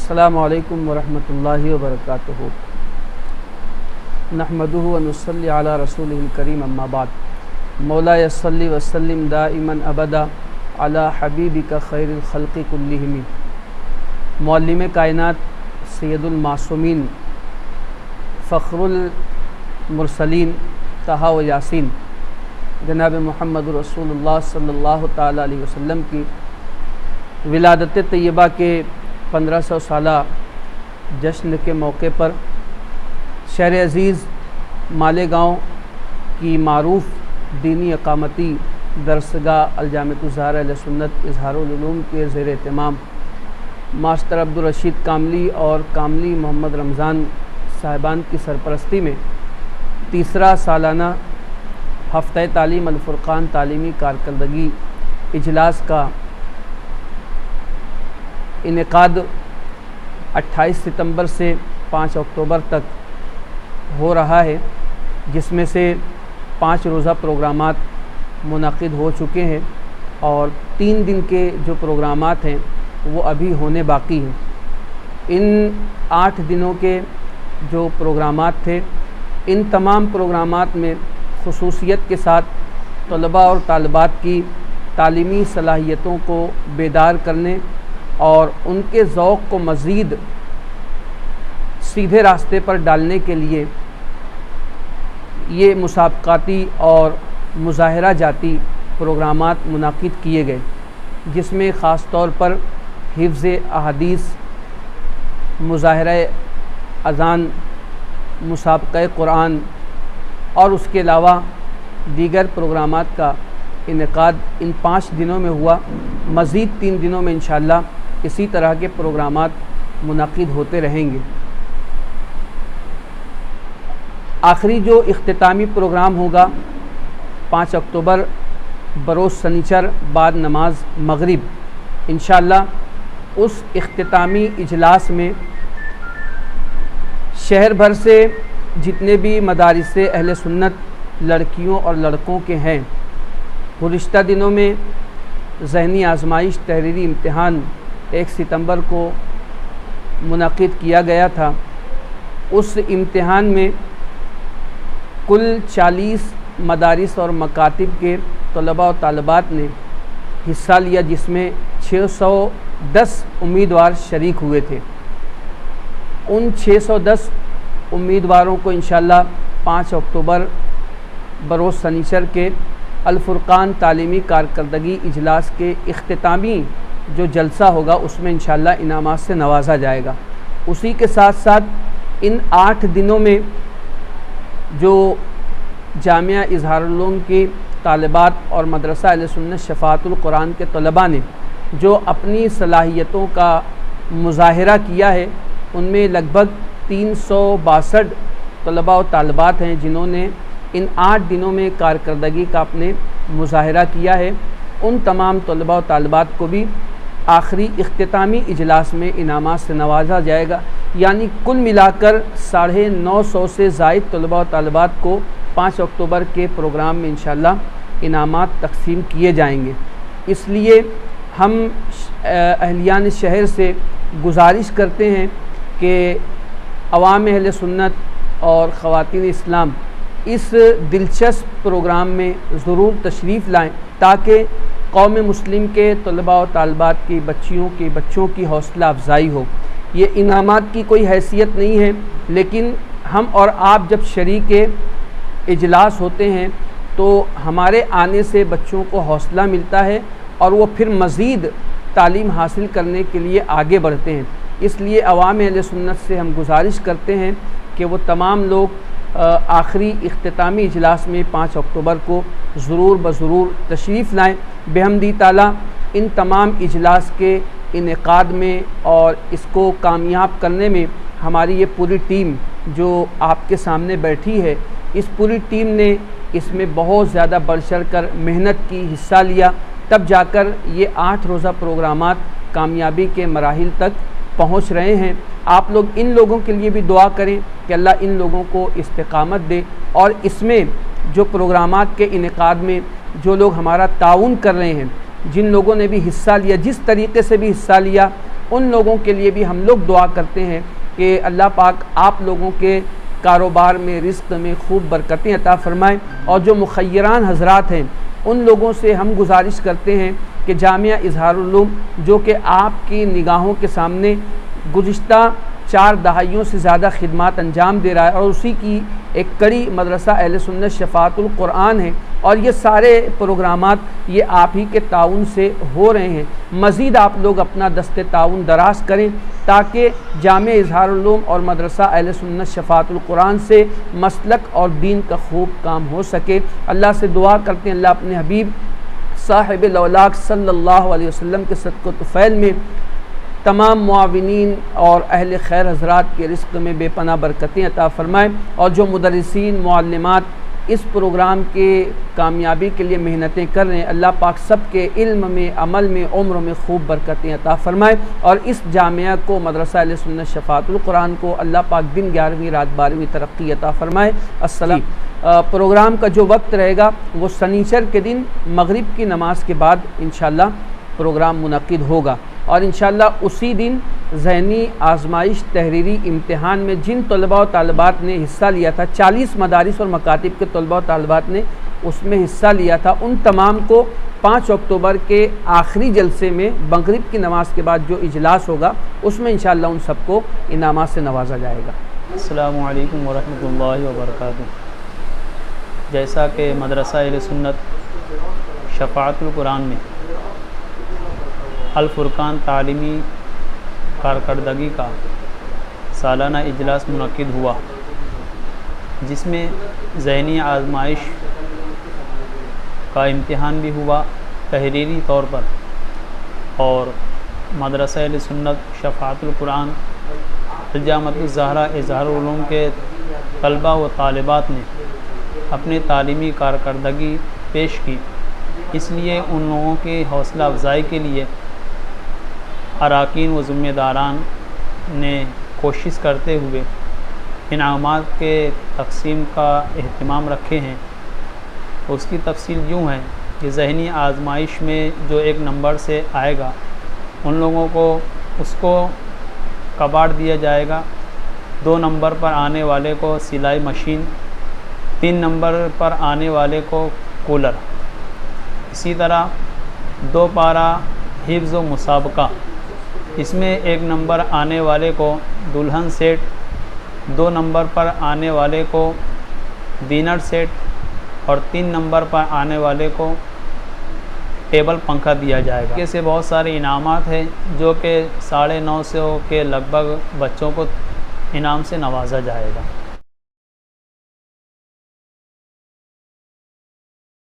अस्सलामु अलैकुम वरहमतुल्लाहि वबरकातुहू। नहमदुहु व नुसल्ली अला रसूलिहिल करीम, अम्मा बाद। मौला यस्सल्ली वसल्लिम दाइमन अबदा अला हबीबिका खैरिल खल्क़ि कुल्लिहिम। मुअल्लिम कायनात सैयदुल मासूमीन फ़ख्रुल मुरसलीन तहा व यासीन जनाब मुहम्मद रसूलुल्लाह सल्लल्लाहु ताला अलैहि वसल्लम की विलादत तैयबा के 1500 साला जश्न के मौके पर शहर अज़ीज़ मालेगांव की मारूफ़ दीनी अकामती दरसगाह अल-जामिअतुज़्ज़ाहरा अहले सुन्नत इज़हारुल उलूम के ज़ेर एहतमाम मास्टर अब्दुल रशीद कामली और कामली मोहम्मद रमज़ान साहिबान की सरपरस्ती में तीसरा सालाना हफ़्ता तालीम अल-फ़ुरक़ान तालीमी कारकर्दगी इजलास का इनेकाद 28 सितंबर से 5 अक्टूबर तक हो रहा है, जिसमें से 5 रोज़ा प्रोग्रामात मुनक़िद हो चुके हैं और 3 दिन के जो प्रोग्रामात हैं वो अभी होने बाकी हैं। इन 8 दिनों के जो प्रोग्रामात थे, इन तमाम प्रोग्रामात में खुसूसियत के साथ तलबा और तालिबात की तालीमी सलाहियतों को बेदार करने और उनके ज़ौक़ को मज़ीद सीधे रास्ते पर डालने के लिए ये मुसाबक़ाती और मुज़ाहिरा जाती प्रोग्रामात मुनाकिद किए गए, जिसमें ख़ास तौर पर हिफ्ज़ अहादीस, मुज़ाहिरा अज़ान, मुसाबक़ा क़ुरान और उसके अलावा दीगर प्रोग्रामात का इनेकाद इन 5 दिनों में हुआ। मज़ीद 3 दिनों में इंशाअल्लाह इसी तरह के प्रोग्रामात मुनक़िद होते रहेंगे। आखिरी जो इख्तितामी प्रोग्राम होगा 5 अक्टूबर बरोज़ सनीचर बाद नमाज मगरिब इंशाअल्लाह उस इख्तितामी इजलास में शहर भर से जितने भी मदारिस अहले सुन्नत लड़कियों और लड़कों के हैं, गुज़िश्ता दिनों में ज़हनी आज़माइश तहरीरी इम्तिहान 1 सितंबर को मुनक़िद किया गया था। उस इम्तिहान में कुल 40 मदारिस और मकातिब के तलबा और तालिबात ने हिस्सा लिया, जिसमें 610 उम्मीदवार शरीक हुए थे। उन 610 उम्मीदवारों को इंशाअल्लाह 5 अक्टूबर बरोज़ सनीचर के अल-फ़ुरक़ान तालीमी कारकर्दगी इजलास के इख्तितामी जो जलसा होगा उसमें इंशाअल्लाह इनामात से नवाजा जाएगा। उसी के साथ साथ इन 8 दिनों में जो जामिया इज़हारुल उलूम की तालिबात और मदरसा अहले सुन्नत शफ़ाअतुल क़ुरान के तलबा ने जो अपनी सलाहियतों का मुज़ाहिरा किया है, उनमें लगभग 362 तलबा और तालिबात हैं जिन्होंने इन 8 दिनों में कारकर्दगी का अपने मुज़ाहिरा किया है। उन तमाम तलबा और तालिबात को भी आखिरी इख्तितामी इजलास में इनामात से नवाजा जाएगा। यानी कुल मिलाकर 950 से ज़ायद तलबा और तालिबात को 5 अक्टूबर के प्रोग्राम में इंशाअल्लाह इनामात तक़सीम किए जाएंगे। इसलिए हम अहलियान शहर से गुजारिश करते हैं कि अवाम अहले सुन्नत और ख़वातीन इस्लाम इस दिलचस्प प्रोग्राम में ज़रूर तशरीफ़ लाएँ, ताकि कौम मुस्लिम के तलबा और तालिबात की बच्चों की हौसला अफजाई हो। ये इनामात की कोई हैसियत नहीं है, लेकिन हम और आप जब शरीके इजलास होते हैं तो हमारे आने से बच्चों को हौसला मिलता है और वो फिर मज़ीद तालीम हासिल करने के लिए आगे बढ़ते हैं। इसलिए अवाम अहले सुन्नत से हम गुजारिश करते हैं कि वो तमाम लोग आखिरी इख्तितामी इजलास में 5 अक्टूबर को ज़रूर तशरीफ़ लाएँ। बेहमदी ताला इन तमाम इजलास के इनेकाद में और इसको कामयाब करने में हमारी ये पूरी टीम जो आपके सामने बैठी है, इस पूरी टीम ने इसमें बहुत ज़्यादा बढ़ चढ़ कर मेहनत की, हिस्सा लिया, तब जाकर ये 8 रोज़ा प्रोग्रामात कामयाबी के मराहिल तक पहुँच रहे हैं। आप लोग इन लोगों के लिए भी दुआ करें कि अल्लाह इन लोगों को इस्तिकामत दे और इसमें जो प्रोग्रामात के इनेकाद में जो लोग हमारा ताउन कर रहे हैं, जिन लोगों ने भी हिस्सा लिया, जिस तरीके से भी हिस्सा लिया, उन लोगों के लिए भी हम लोग दुआ करते हैं कि अल्लाह पाक आप लोगों के कारोबार में, रिज़्क़ में खूब बरकतें अता फ़रमाएँ। और जो मुखय्यरान हज़रात हैं उन लोगों से हम गुजारिश करते हैं कि जामिया इज़हारुल उलूम, जो कि आपकी निगाहों के सामने गुज़िश्ता 4 दहाइयों से ज़्यादा खिदमात अंजाम दे रहा है और उसी की एक कड़ी मदरसा अहले सुन्नत शफ़ाअतुल कुरान है, और ये सारे प्रोग्रामात ये आप ही के ताउन से हो रहे हैं। मज़ीद आप लोग अपना दस्ते ताउन दराज करें ताकि जामिया इज़हारुल उलूम और मदरसा अहले सुन्नत शफ़ाअतुल कुरान से मसलक और दीन का खूब काम हो सके। अल्लाह से दुआ करते हैं अल्लाह अपने हबीब साहिब लौलाक सल्लल्लाहु अलैहि वसल्लम के सदक़ तुफ़ैल में तमाम मुआविनीन और अहले खैर हज़रात के रिज़्क़ में बेपनाह बरकतें अता फ़रमाएँ, और जो मुदर्रिसीन मुअल्लिमात इस प्रोग्राम के कामयाबी के लिए मेहनतें कर रहे हैं, अल्लाह पाक सब के इल्म में, अमल में, उम्र में खूब बरकतें अता फ़रमाए। और इस जामिया को, मदरसा अहले सुन्नत शफ़ाअतुल कुरान को अल्लाह पाक दिन 11वीं रात 12वीं तरक्की अता फ़रमाए। अस्सलाम। प्रोग्राम का जो वक्त रहेगा वो शनिचर के दिन मगरिब की नमाज के बाद इंशाअल्लाह प्रोग्राम मुनक़्क़िद होगा, और इंशाअल्लाह उसी दिन ज़हनी आज़माइश तहरीरी इम्तिहान में जिन तलबा और तालिबात ने हिस्सा लिया था, 40 मदारिस और मकातिब के तलबा और तालिबात ने उसमें हिस्सा लिया था, उन तमाम को 5 अक्टूबर के आखिरी जलसे में मगरिब की नमाज के बाद जो इजलास होगा उसमें इंशाअल्लाह उन सबको इनामात से नवाजा जाएगा। अस्सलामु अलैकुम वरहमतुल्लाहि वबरकातुहू। जैसा कि मदरसा अहले सुन्नत शफ़ाअतुल कुरान में अल फ़ुरक़ान तालीमी कारकर्दगी का सालाना इजलास मुनक़्क़िद हुआ, जिसमें ज़हनी आज़माइश का इम्तिहान भी हुआ तहरीरी तौर पर, और मदरसा अहले सुन्नत शफ़ाअतुल कुरान जामिअतुज़ ज़हरा इज़हारुल उलूम के तलबा व तालिबात ने अपनी तालीमी कारकर्दगी पेश की। इसलिए उन लोगों की हौसला अफजाई के लिए अराकीन व ज़िम्मेदारान ने कोशिश करते हुए इनामात के तक़सीम का एहतमाम रखे हैं। उसकी तफसील यूँ है कि ज़हनी आज़माइश में जो 1 नंबर से आएगा उन लोगों को उसको कबाड़ दिया जाएगा। 2 नंबर पर आने वाले को सिलाई मशीन, 3 नंबर पर आने वाले को कूलर। इसी तरह 2 पारा हिफ्ज़ व मुसाबका, इसमें 1 नंबर आने वाले को दुल्हन सेट, 2 नंबर पर आने वाले को डिनर सेट और 3 नंबर पर आने वाले को टेबल पंखा दिया जाएगा। ऐसे बहुत सारे इनामात हैं जो कि 950 के लगभग बच्चों को इनाम से नवाजा जाएगा।